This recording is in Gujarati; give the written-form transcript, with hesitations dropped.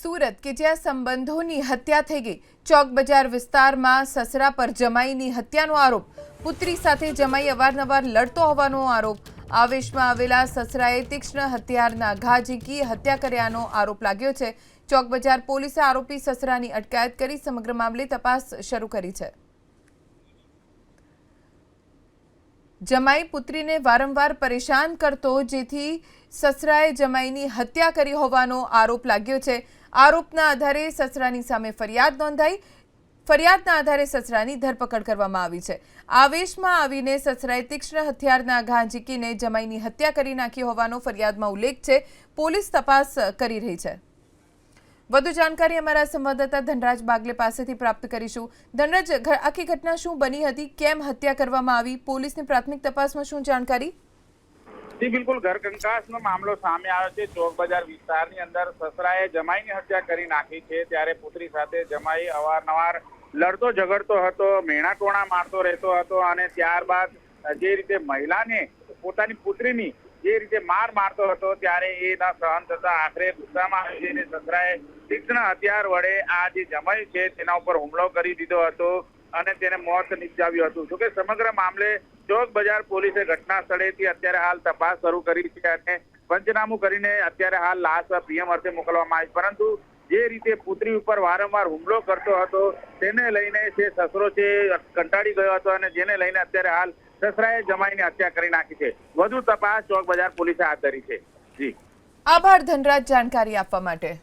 સુરત કે જ્યાં સંબંધોની હત્યા થઈ ગઈ। ચોક બજાર વિસ્તારમાં સસરા પર જમાઈની હત્યાનો આરોપ। પુત્રી સાથે જમાઈ અવારનવાર લડતો હોવાનો આરોપ। આવેશમાં આવેલા સસરાએ તીક્ષ્ણ હથિયારના ઘા ઝીંકી હત્યા કર્યાનો આરોપ લાગ્યો છે। ચોક બજાર પોલીસે આરોપી સસરાની અટકાયત કરી સમગ્ર મામલે તપાસ શરૂ કરી છે। જમાઈ પુત્રીને વારંવાર પરેશાન કરતો, જેથી સસરાએ જમાઈની હત્યા કરી હોવાનો આરોપ લાગ્યો છે। આરોપના આધારે સસરાની સામે ફરિયાદ નોંધાઈ। ફરિયાદના આધારે સસરાની ધરપકડ કરવામાં આવી છે। આવેશમાં આવીને સસરાએ તીક્ષ્ણ હથિયારના ઘા ઝીંકીને જમાઈની હત્યા કરી નાખી હોવાનો ફરિયાદમાં ઉલ્લેખ છે। પોલીસ તપાસ કરી રહી છે। વધુ જાણકારી અમારા સંવાદદાતા ધનરાજ બાગલે પાસેથી પ્રાપ્ત કરીશું। ધનરાજ, આખી ઘટના શું બની હતી, કેમ હત્યા કરવામાં આવી, પોલીસની પ્રાથમિક તપાસમાં શું જાણકારી? જી બિલકુલ, ઘરકંકાસનો મામલો સામે આવ્યો છે। ચોક બજાર વિસ્તારની અંદર સસરાએ જમાઈની હત્યા કરી નાખી છે, ત્યારે પુત્રી સાથે જમાઈ અવારનવાર લડતો ઝઘડતો હતો, મેણા ટોણા મારતો રહેતો હતો અને ત્યારબાદ જે રીતે મહિલાને પોતાની પુત્રીની જે રીતે મારતો હતો, ત્યારે એ ના સહન થતા આખરે ગુસ્સામાં આવીને સસરાએ તીક્ષ્ણ હથિયાર વડે આ જે જમાઈ છે તેના ઉપર હુમલો કરી દીધો હતો અને તેને મોત નિપજાવ્યું હતું। જોકે સમગ્ર મામલે ચોક બજાર પોલીસે ઘટના સ્થળેથી અત્યારે હાલ તપાસ શરૂ કરી છે અને પંચનામું કરીને અત્યારે હાલ લાશ પીએમ અર્થે મોકલવામાં આવી। પરંતુ જે રીતે પુત્રી ઉપર વારંવાર હુમલો કરતો હતો તેને લઈને જે સસરો છે કંટાળી ગયો હતો અને જેને લઈને અત્યારે હાલ સસરાએ જમાઈને હત્યા કરી નાખી છે। વધુ તપાસ ચોક બજાર પોલીસે હાથ ધરી છે। જી આભાર ધનરાજ, જાણકારી આપવા માટે।